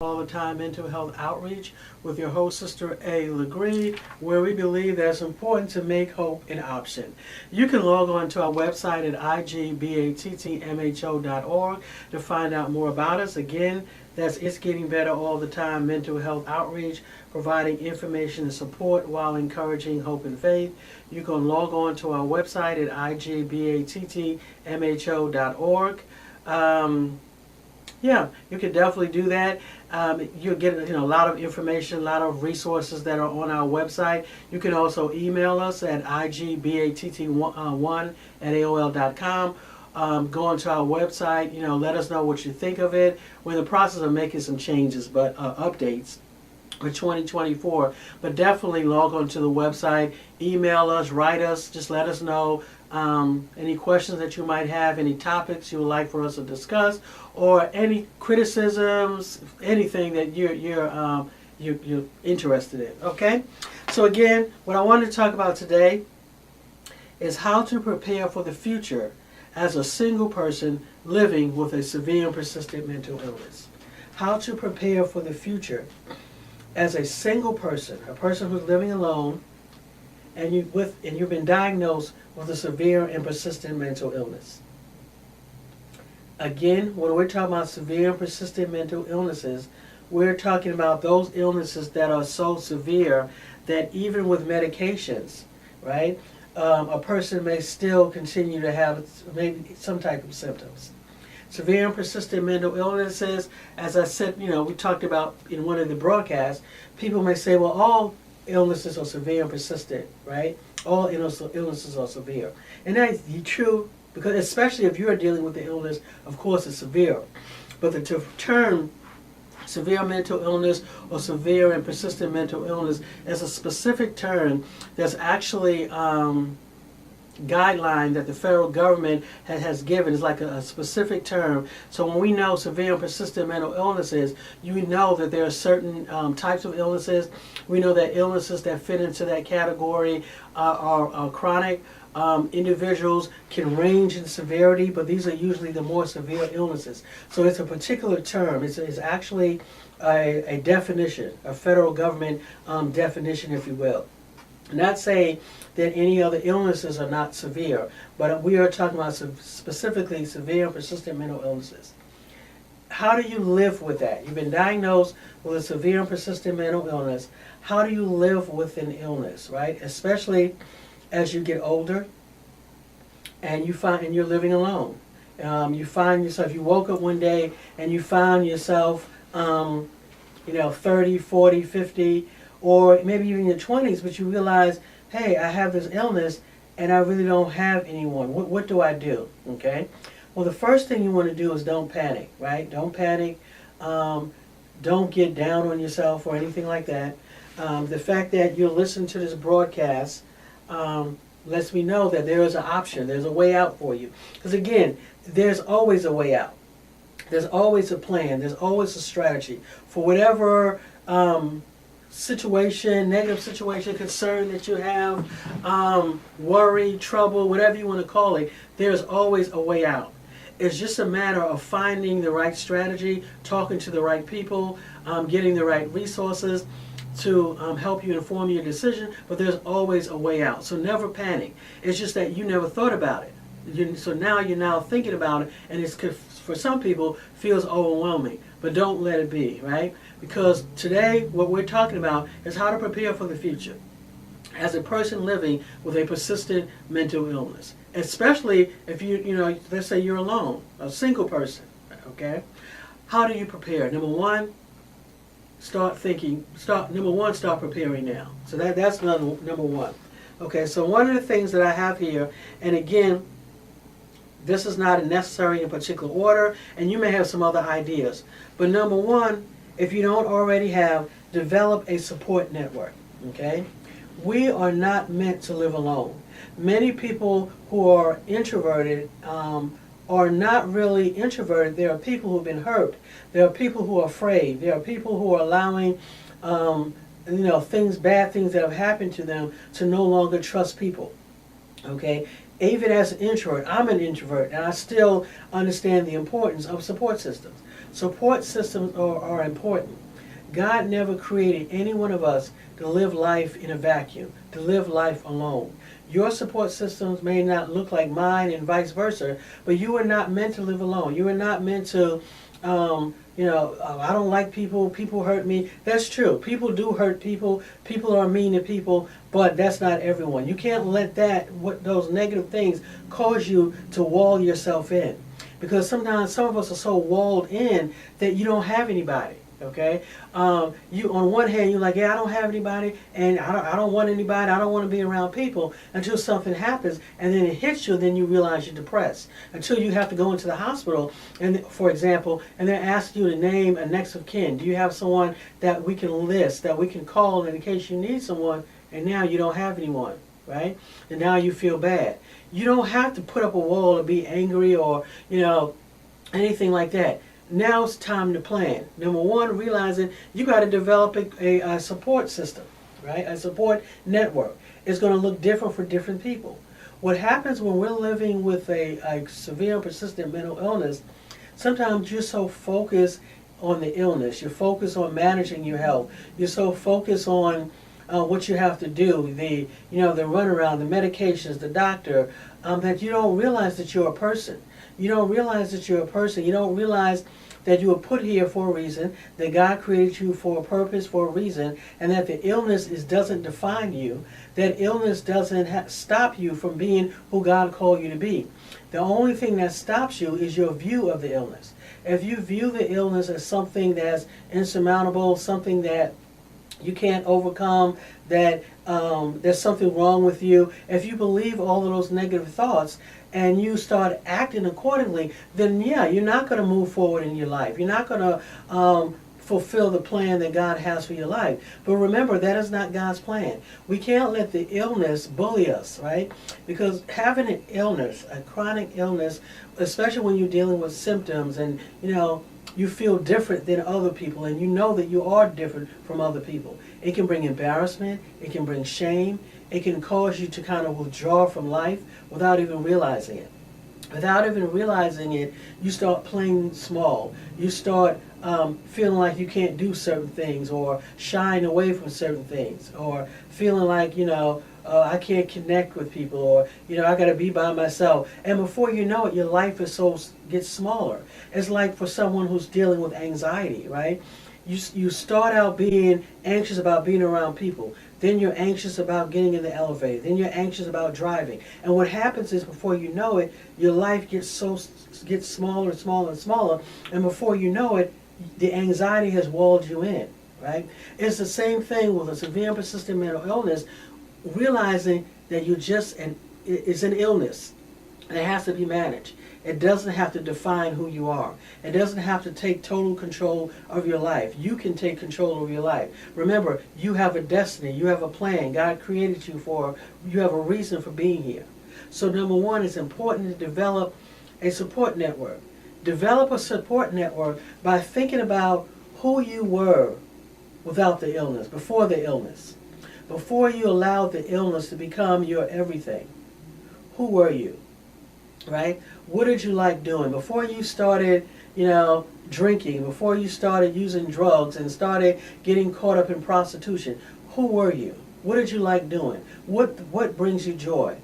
All the time mental health outreach with your host, Sister A. Legree, where we believe that it's important to make hope an option. You can log on to our website at igbattmho.org to find out more about us. Again, that's It's Getting Better All the Time Mental Health Outreach, providing information and support while encouraging hope and faith. You can log on to our website at igbattmho.org. Yeah, you can definitely do that. You'll get a lot of information, a lot of resources that are on our website. You can also email us at igbatt1@aol.com. Go onto our website, let us know what you think of it. We're in the process of making some changes, but updates for 2024. But definitely log on to the website, email us, write us, just let us know any questions that you might have, any topics you would like for us to discuss, or any criticisms, anything that you're interested in. Okay? So again, what I wanted to talk about today is how to prepare for the future as a single person living with a severe and persistent mental illness. How to prepare for the future as a single person, a person who's living alone, and you've been diagnosed with a severe and persistent mental illness. Again, when we're talking about severe and persistent mental illnesses, we're talking about those illnesses that are so severe that even with medications, right, a person may still continue to have maybe some type of symptoms. Severe and persistent mental illnesses, as I said, we talked about in one of the broadcasts, people may say, well, all illnesses are severe and persistent, right? All illnesses are severe. And that's true, because especially if you're dealing with the illness, of course it's severe. But the term severe mental illness or severe and persistent mental illness is a specific term that's actually guideline that the federal government has given. Is like a specific term. So when we know severe and persistent mental illnesses, you know that there are certain types of illnesses. We know that illnesses that fit into that category are chronic. Individuals can range in severity, but these are usually the more severe illnesses. So it's a particular term. It's actually a definition, a federal government definition, if you will. Not saying that any other illnesses are not severe, but we are talking about specifically severe and persistent mental illnesses. How do you live with that? You've been diagnosed with a severe and persistent mental illness. How do you live with an illness, right? Especially as you get older and you're living alone. You find yourself, you woke up one day and you found yourself 30, 40, 50, or maybe even in your 20s, but you realize, hey, I have this illness and I really don't have anyone. What do I do? Okay? Well, the first thing you want to do is don't panic, right? Don't panic. Don't get down on yourself or anything like that. The fact that you're listening to this broadcast lets me know that there is an option. There's a way out for you. Because again, there's always a way out. There's always a plan. There's always a strategy. For whatever situation, negative situation, concern that you have, worry, trouble, whatever you want to call it, there's always a way out. It's just a matter of finding the right strategy, talking to the right people, getting the right resources to help you inform your decision, but there's always a way out. So never panic. It's just that you never thought about it. So now you're now thinking about it, and it's for some people feels overwhelming, but don't let it be, right? Because today what we're talking about is how to prepare for the future as a person living with a persistent mental illness, especially if let's say you're alone, a single person, okay? How do you prepare? Number one, start preparing now. So that's number one. Okay, so one of the things that I have here, and again, this is not necessary in particular order, and you may have some other ideas. But number one, if you don't already have, develop a support network, okay? We are not meant to live alone. Many people who are introverted are not really introverted. There are people who've been hurt. There are people who are afraid. There are people who are allowing bad things that have happened to them to no longer trust people, okay? Even as an introvert, I'm an introvert, and I still understand the importance of support systems. Support systems are important. God never created any one of us to live life in a vacuum, to live life alone. Your support systems may not look like mine and vice versa, but you were not meant to live alone. You were not meant to, I don't like people, people hurt me. That's true. People do hurt people. People are mean to people, but that's not everyone. You can't let those negative things cause you to wall yourself in. Because sometimes some of us are so walled in that you don't have anybody. Okay, you on one hand you're like, yeah, I don't have anybody, and I don't want anybody. I don't want to be around people until something happens, and then it hits you. Then you realize you're depressed until you have to go into the hospital, and for example, and they're asking you to name a next of kin. Do you have someone that we can list, that we can call in case you need someone? And now you don't have anyone, right? And now you feel bad. You don't have to put up a wall or be angry or anything like that. Now it's time to plan. Number one, realizing you got to develop a support system, right? A support network. It's going to look different for different people. What happens when we're living with a severe and persistent mental illness, sometimes you're so focused on the illness. You're focused on managing your health. You're so focused on what you have to do, the runaround, the medications, the doctor, that you don't realize that you're a person. You don't realize that you're a person. You don't realize that you were put here for a reason, that God created you for a purpose, for a reason, and that the illness doesn't define you. That illness doesn't stop you from being who God called you to be. The only thing that stops you is your view of the illness. If you view the illness as something that's insurmountable, something that you can't overcome, that there's something wrong with you, if you believe all of those negative thoughts and you start acting accordingly, then yeah, you're not going to move forward in your life. You're not going to fulfill the plan that God has for your life. But remember, that is not God's plan. We can't let the illness bully us, right? Because having an illness, a chronic illness, especially when you're dealing with symptoms and, you feel different than other people, and you know that you are different from other people. It can bring embarrassment, it can bring shame, it can cause you to kind of withdraw from life without even realizing it. Without even realizing it, you start playing small. You start feeling like you can't do certain things, or shying away from certain things, or feeling like, I can't connect with people, or, I got to be by myself. And before you know it, your life gets smaller. It's like for someone who's dealing with anxiety, right? You start out being anxious about being around people. Then you're anxious about getting in the elevator. Then you're anxious about driving. And what happens is, before you know it, your life gets smaller and smaller and smaller. And before you know it, the anxiety has walled you in, right? It's the same thing with a severe and persistent mental illness. Realizing that it's an illness. It has to be managed. It doesn't have to define who you are. It doesn't have to take total control of your life. You can take control of your life. Remember, you have a destiny. You have a plan. God created you you have a reason for being here. So number one, it's important to develop a support network. Develop a support network by thinking about who you were without the illness, before the illness. Before you allowed the illness to become your everything. Who were you? Right? What did you like doing? Before you started, drinking, before you started using drugs and started getting caught up in prostitution, who were you? What did you like doing? What brings you joy?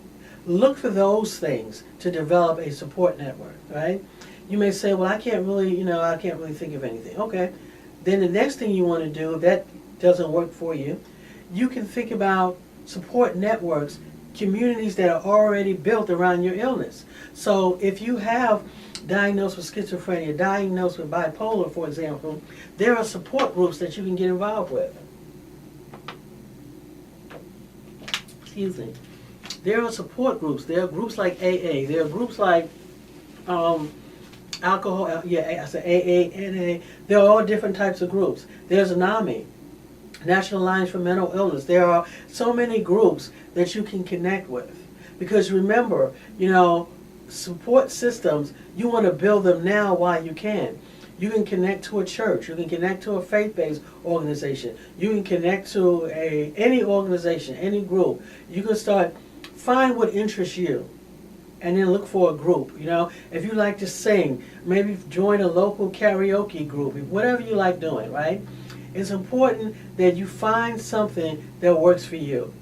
Look for those things to develop a support network, right? You may say, well, I can't really think of anything. Okay. Then the next thing you want to do, if that doesn't work for you, you can think about support networks, communities that are already built around your illness. So if you have diagnosed with schizophrenia, diagnosed with bipolar, for example, there are support groups that you can get involved with. Excuse me. There are support groups. There are groups like AA. There are groups like alcohol. I said AA, NA. There are all different types of groups. There's NAMI, National Alliance for Mental Illness. There are so many groups that you can connect with. Because remember, support systems, you want to build them now while you can. You can connect to a church. You can connect to a faith-based organization. You can connect to any organization, any group. You can find what interests you, and then look for a group. If you like to sing, maybe join a local karaoke group, whatever you like doing, right? It's important that you find something that works for you.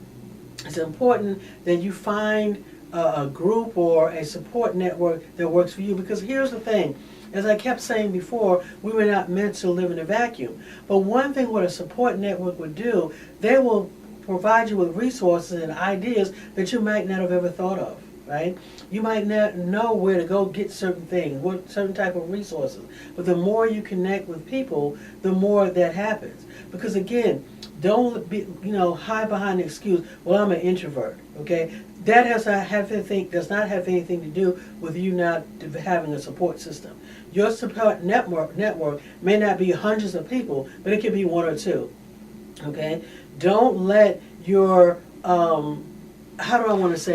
It's important that you find a group or a support network that works for you, because here's the thing. As I kept saying before, we were not meant to live in a vacuum. But one thing what a support network would do, they will provide you with resources and ideas that you might not have ever thought of, right? You might not know where to go get certain things, what certain type of resources. But the more you connect with people, the more that happens. Because again, don't be, hide behind the excuse, well, I'm an introvert, okay? That does not have anything to do with you not having a support system. Your support network may not be hundreds of people, but it could be one or two, okay? Don't let your,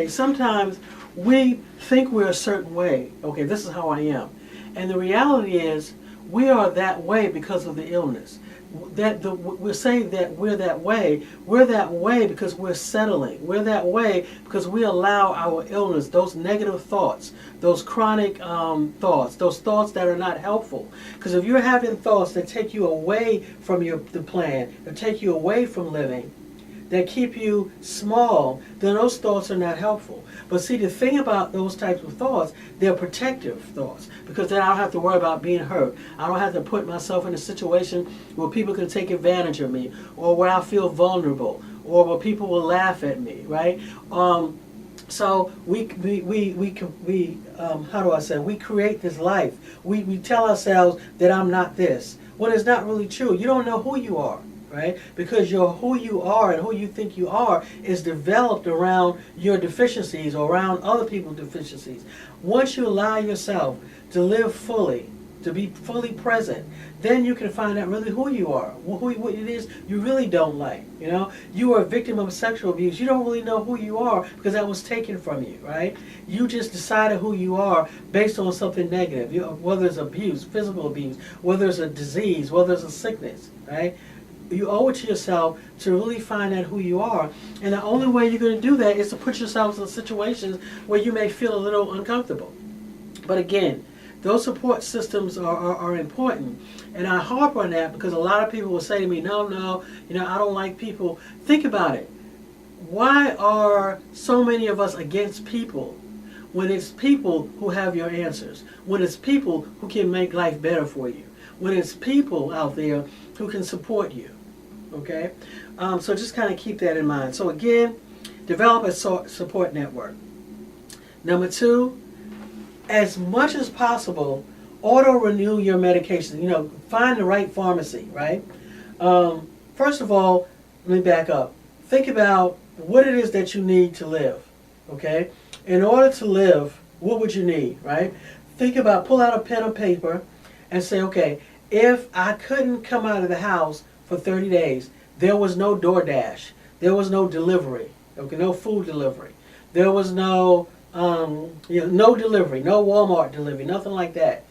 sometimes we think we're a certain way. Okay, this is how I am. And the reality is, we are that way because of the illness. We're saying that we're that way. We're that way because we're settling. We're that way because we allow our illness, those negative thoughts, those chronic thoughts, those thoughts that are not helpful. Because if you're having thoughts that take you away from the plan, that take you away from living, that keep you small, then those thoughts are not helpful. But see, the thing about those types of thoughts, they're protective thoughts, because then I don't have to worry about being hurt. I don't have to put myself in a situation where people can take advantage of me, or where I feel vulnerable, or where people will laugh at me, right? So we create this life. We tell ourselves that I'm not this, when it's not really true. You don't know who you are. Right? Because who you are and who you think you are is developed around your deficiencies or around other people's deficiencies. Once you allow yourself to live fully, to be fully present, then you can find out really who you are, what it is you really don't like. You are a victim of sexual abuse. You don't really know who you are because that was taken from you, right? You just decided who you are based on something negative, whether it's abuse, physical abuse, whether it's a disease, whether it's a sickness, right? You owe it to yourself to really find out who you are. And the only way you're going to do that is to put yourselves in situations where you may feel a little uncomfortable. But again, those support systems are important. And I harp on that because a lot of people will say to me, no, I don't like people. Think about it. Why are so many of us against people when it's people who have your answers? When it's people who can make life better for you? When it's people out there who can support you? Okay, so just kind of keep that in mind. So again, develop a support network. Number 2, as much as possible, auto-renew your medications. Find the right pharmacy, right? First of all, let me back up. Think about what it is that you need to live, okay? In order to live, what would you need, right? Pull out a pen or paper and say, okay, if I couldn't come out of the house for 30 days, there was no DoorDash, there was no delivery, okay, no food delivery, there was no no delivery, no Walmart delivery, nothing like that.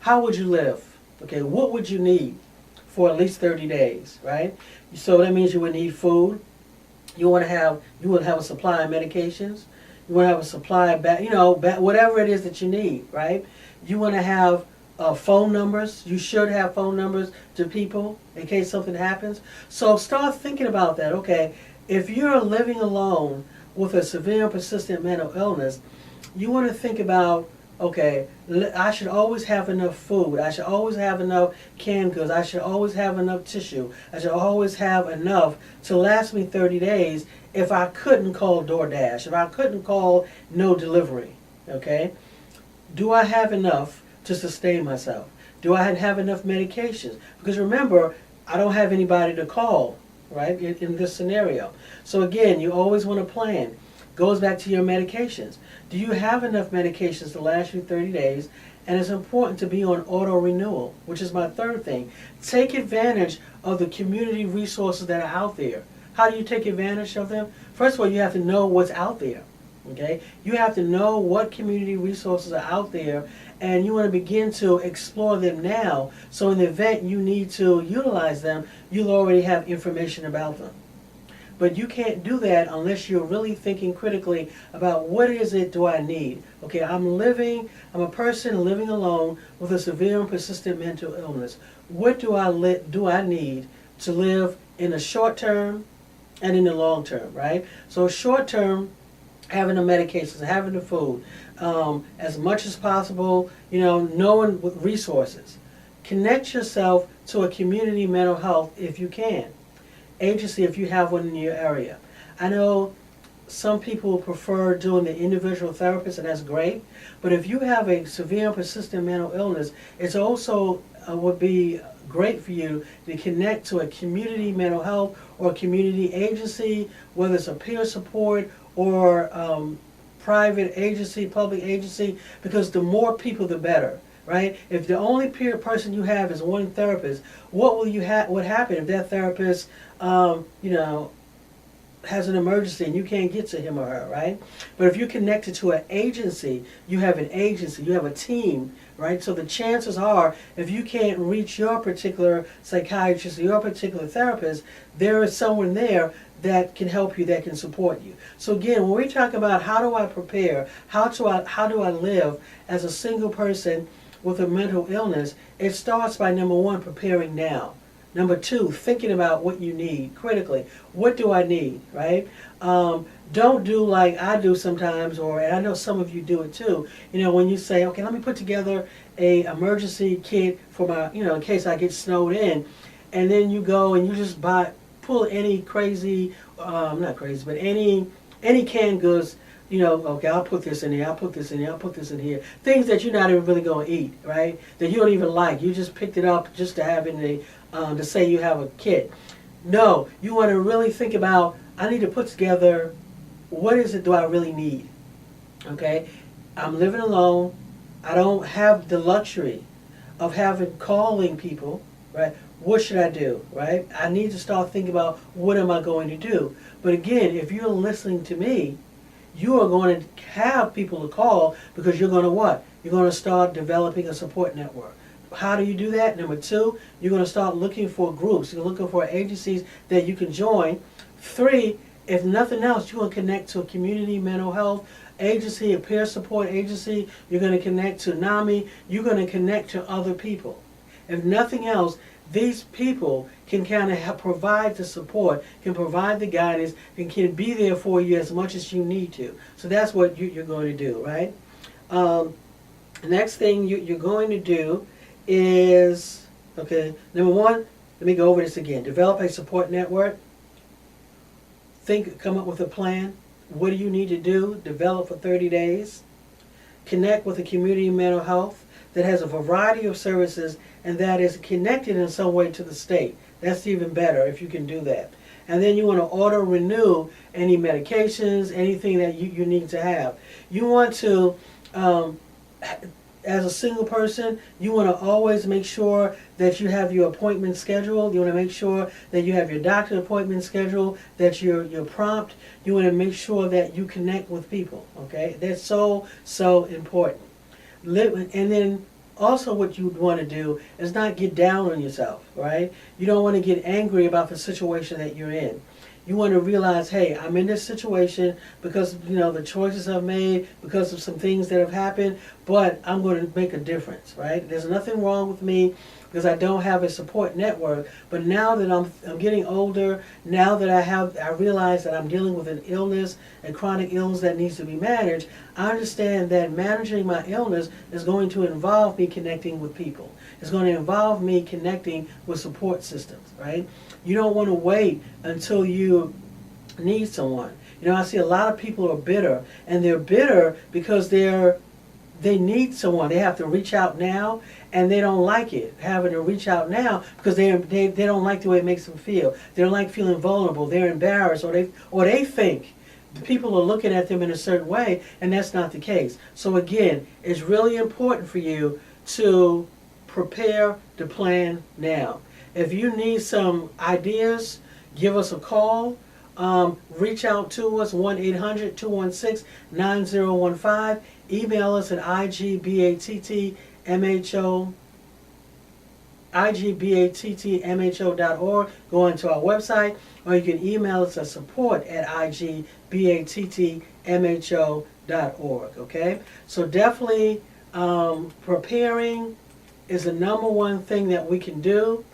How would you live? Okay, what would you need for at least 30 days, right? So that means you would need food. You would have a supply of medications. You want to have a supply of whatever it is that you need, right? You want to have phone numbers. You should have phone numbers to people in case something happens. So start thinking about that. Okay, if you're living alone with a severe and persistent mental illness, you want to think about, okay, I should always have enough food. I should always have enough canned goods. I should always have enough tissue. I should always have enough to last me 30 days if I couldn't call DoorDash, if I couldn't call no delivery, okay? Do I have enough to sustain myself? Do I have enough medications? Because remember, I don't have anybody to call, right, in this scenario. So again, you always want to plan. Goes back to your medications. Do you have enough medications to last you 30 days? And it's important to be on auto-renewal, which is my third thing. Take advantage of the community resources that are out there. How do you take advantage of them? First of all, you have to know what's out there. Okay? You have to know what community resources are out there, and you want to begin to explore them now, so in the event you need to utilize them, you'll already have information about them. But you can't do that unless you're really thinking critically about what is it do I need. Okay, I'm a person living alone with a severe and persistent mental illness. What do I need to live in the short term and in the long term, right? So short term, having the medications, having the food, as much as possible, knowing with resources. Connect yourself to a community mental health if you can. Agency if you have one in your area. I know some people prefer doing the individual therapist, and that's great. But if you have a severe and persistent mental illness, it's also would be great for you to connect to a community mental health or community agency, whether it's a peer support or private agency, public agency, because the more people, the better, right? If the only peer person you have is one therapist, what would happen if that therapist, has an emergency and you can't get to him or her, right? But if you're connected to an agency, you have a team, right? So the chances are, if you can't reach your particular psychiatrist or your particular therapist, there is someone there that can help you, that can support you. So again, when we talk about how do I prepare, how do I live as a single person with a mental illness, it starts by, number one, preparing now. Number two, thinking about what you need critically. What do I need, right? Don't do like I do sometimes, and I know some of you do it too. When you say, okay, let me put together a emergency kit for my, in case I get snowed in, and then you go and you just pull any crazy, not crazy, but any canned goods. Okay, I'll put this in here, I'll put this in here, I'll put this in here. Things that you're not even really going to eat, right? That you don't even like. You just picked it up just to have in the, to say you have a kit. No, you want to really think about, I need to put together, what is it do I really need? Okay, I'm living alone. I don't have the luxury of calling people, right? What should I do, right? I need to start thinking about what am I going to do. But again, if you're listening to me, you are going to have people to call because you're going to what? You're going to start developing a support network. How do you do that? Number two, you're going to start looking for groups. You're looking for agencies that you can join. Three, if nothing else, you're going to connect to a community mental health agency, a peer support agency. You're going to connect to NAMI. You're going to connect to other people. If nothing else, these people can kind of provide the support, can provide the guidance, and can be there for you as much as you need to. So that's what you're going to do, right? The next thing you're going to do is, okay, number one, let me go over this again. Develop a support network. Come up with a plan. What do you need to do? Develop for 30 days. Connect with a community mental health that has a variety of services and that is connected in some way to the state. That's even better if you can do that. And then you want to auto-renew any medications, anything that you need to have. You want to, as a single person, you want to always make sure that you have your appointment scheduled. You want to make sure that you have your doctor appointment scheduled, that you're prompt. You want to make sure that you connect with people, okay? That's so, so important. And then also what you want to do is not get down on yourself, right? You don't want to get angry about the situation that you're in. You want to realize, hey, I'm in this situation because, the choices I've made, because of some things that have happened, but I'm going to make a difference, right? There's nothing wrong with me because I don't have a support network, but now that I'm getting older, now that I realize that I'm dealing with an illness, a chronic illness that needs to be managed, I understand that managing my illness is going to involve me connecting with people. It's going to involve me connecting with support systems, right? You don't want to wait until you need someone. I see a lot of people are bitter, and they're bitter because they need someone. They have to reach out now, and they don't like it, having to reach out now because they don't like the way it makes them feel. They don't like feeling vulnerable. They're embarrassed, or they think the people are looking at them in a certain way, and that's not the case. So again, it's really important for you to prepare to plan now. If you need some ideas, give us a call. Reach out to us, 1-800-216-9015. Email us at igbattmho igbattmho.org. Go into our website, or you can email us at support@igbattmho.org. Okay, so definitely preparing is the number one thing that we can do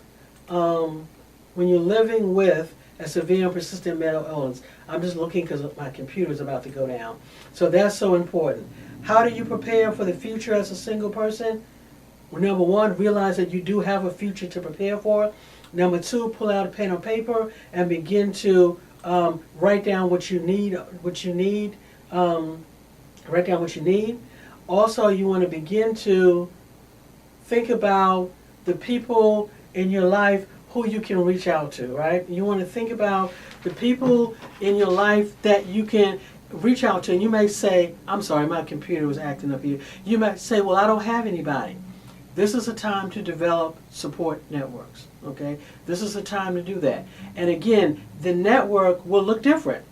when you're living with a severe and persistent mental illness. I'm just looking because my computer is about to go down. So that's so important. How do you prepare for the future as a single person? Well, number one, realize that you do have a future to prepare for. Number two, pull out a pen or paper and begin to write down what you need. Write down what you need. Also, you want to begin to think about the people in your life who you can reach out to, right? You want to think about the people in your life that you can reach out to. And you may say, I'm sorry, my computer was acting up here. You might say, well, I don't have anybody. This is a time to develop support networks, okay? This is a time to do that. And again, the network will look different.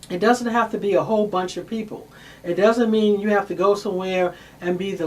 It doesn't have to be a whole bunch of people. It doesn't mean you have to go somewhere and be the